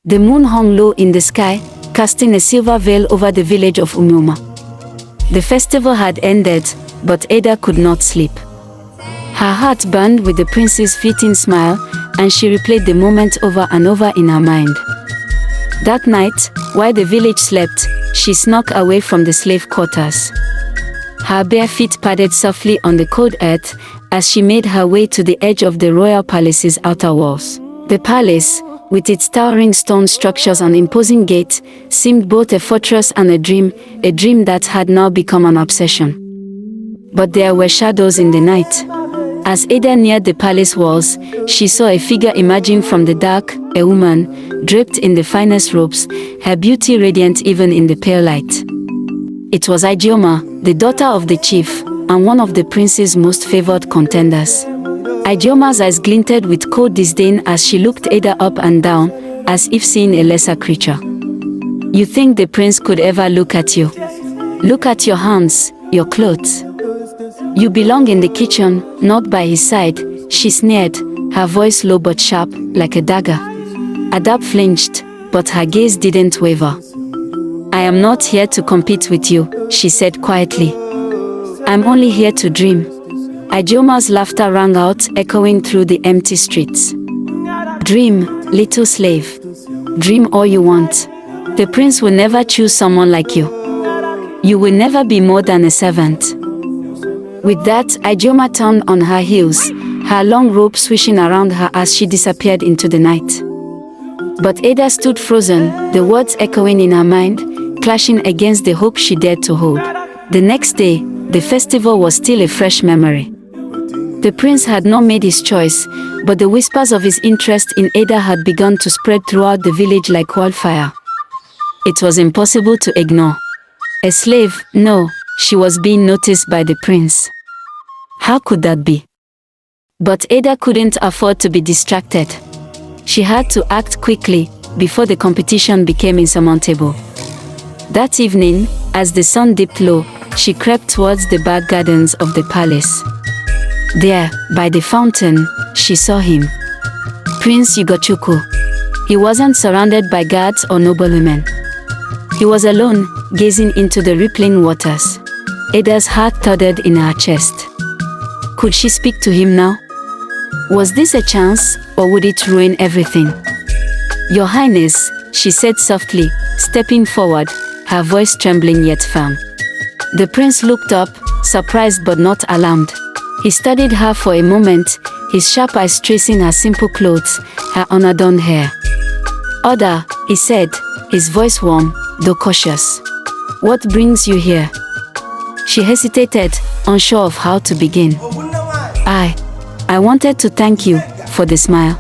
The moon hung low in the sky, casting a silver veil over the village of Umuma. The festival had ended, but Ada could not sleep. Her heart burned with the prince's fleeting smile, and she replayed the moment over and over in her mind. That night, while the village slept, she snuck away from the slave quarters. Her bare feet padded softly on the cold earth as she made her way to the edge of the royal palace's outer walls. The palace, with its towering stone structures and imposing gate, seemed both a fortress and a dream that had now become an obsession. But there were shadows in the night. As Ada neared the palace walls, she saw a figure emerging from the dark, a woman, draped in the finest robes, her beauty radiant even in the pale light. It was Ijeoma, the daughter of the chief, and one of the prince's most favored contenders. Ijeoma's eyes glinted with cold disdain as she looked Ada up and down, as if seeing a lesser creature. You think the prince could ever look at you? Look at your hands, your clothes. You belong in the kitchen, not by his side, she sneered, her voice low but sharp, like a dagger. Ada flinched, but her gaze didn't waver. I am not here to compete with you, she said quietly. I'm only here to dream. Ijeoma's laughter rang out, echoing through the empty streets. Dream, little slave. Dream all you want. The prince will never choose someone like you. You will never be more than a servant. With that, Ijeoma turned on her heels, her long robe swishing around her as she disappeared into the night. But Ada stood frozen, the words echoing in her mind, clashing against the hope she dared to hold. The next day, the festival was still a fresh memory. The prince had not made his choice, but the whispers of his interest in Ada had begun to spread throughout the village like wildfire. It was impossible to ignore. A slave, no, she was being noticed by the prince. How could that be? But Ada couldn't afford to be distracted. She had to act quickly, before the competition became insurmountable. That evening, as the sun dipped low, she crept towards the back gardens of the palace. There, by the fountain, she saw him. Prince Ugochukwu. He wasn't surrounded by guards or noblewomen. He was alone, gazing into the rippling waters. Ada's heart thudded in her chest. Could she speak to him now? Was this a chance, or would it ruin everything? Your Highness, she said softly, stepping forward, her voice trembling yet firm. The prince looked up, surprised but not alarmed. He studied her for a moment, his sharp eyes tracing her simple clothes, her unadorned hair. Oda, he said, his voice warm, though cautious. What brings you here? She hesitated, unsure of how to begin. I wanted to thank you for the smile.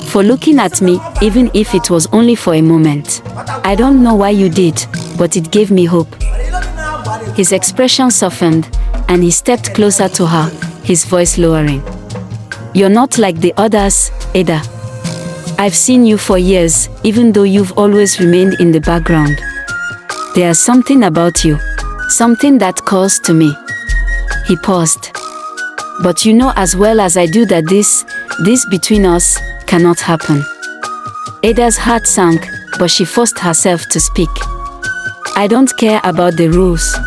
For looking at me, even if it was only for a moment. I don't know why you did, but it gave me hope. His expression softened, and he stepped closer to her, his voice lowering. You're not like the others, Ada. I've seen you for years, even though you've always remained in the background. There's something about you, something that calls to me. He paused. But you know as well as I do that this between us, cannot happen. Ada's heart sank, but she forced herself to speak. I don't care about the rules.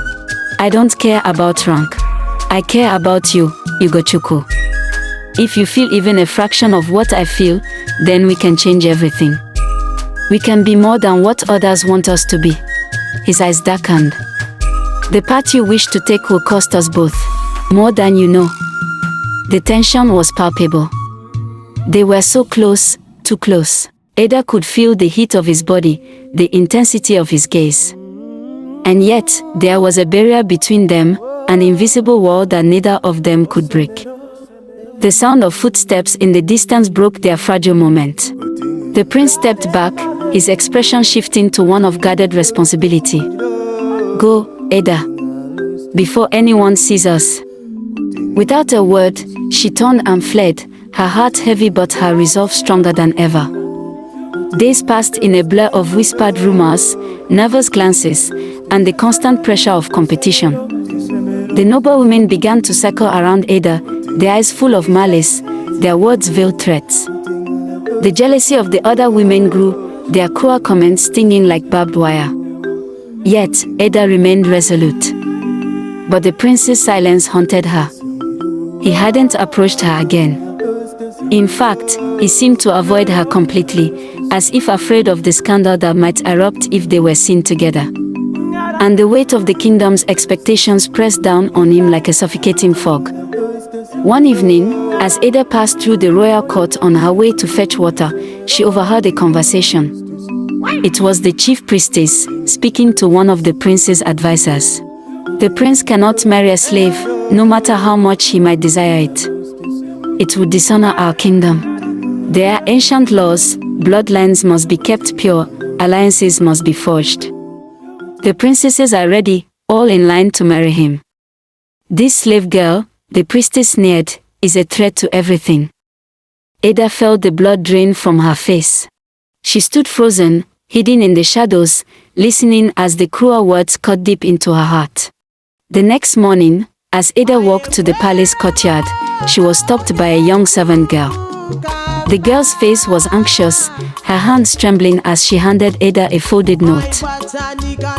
I don't care about rank. I care about you, Ugochukwu. If you feel even a fraction of what I feel, then we can change everything. We can be more than what others want us to be. His eyes darkened. The path you wish to take will cost us both, more than you know. The tension was palpable. They were so close, too close. Ada could feel the heat of his body, the intensity of his gaze. And yet, there was a barrier between them, an invisible wall that neither of them could break. The sound of footsteps in the distance broke their fragile moment. The prince stepped back, his expression shifting to one of guarded responsibility. Go, Ada. Before anyone sees us. Without a word, she turned and fled, her heart heavy but her resolve stronger than ever. Days passed in a blur of whispered rumors, nervous glances, and the constant pressure of competition. The noblewomen began to circle around Ada, their eyes full of malice, their words veiled threats. The jealousy of the other women grew, their cruel comments stinging like barbed wire. Yet, Ada remained resolute. But the prince's silence haunted her. He hadn't approached her again. In fact, he seemed to avoid her completely, as if afraid of the scandal that might erupt if they were seen together. And the weight of the kingdom's expectations pressed down on him like a suffocating fog. One evening, as Ada passed through the royal court on her way to fetch water, she overheard a conversation. It was the chief priestess, speaking to one of the prince's advisors. The prince cannot marry a slave, no matter how much he might desire it. It would dishonor our kingdom. There are ancient laws, bloodlines must be kept pure, alliances must be forged. The princesses are ready, all in line to marry him. This slave girl, the priestess sneered, is a threat to everything. Ada felt the blood drain from her face. She stood frozen, hidden in the shadows, listening as the cruel words cut deep into her heart. The next morning, as Ada walked to the palace courtyard, she was stopped by a young servant girl. The girl's face was anxious, her hands trembling as she handed Ada a folded note.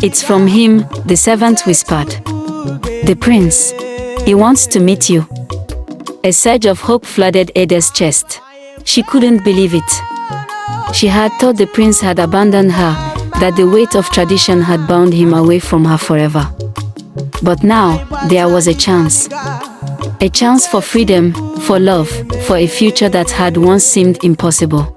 "It's from him," the servant whispered. "The prince. He wants to meet you." A surge of hope flooded Ada's chest. She couldn't believe it. She had thought the prince had abandoned her, that the weight of tradition had bound him away from her forever. But now, there was a chance. A chance for freedom, for love, for a future that had once seemed impossible.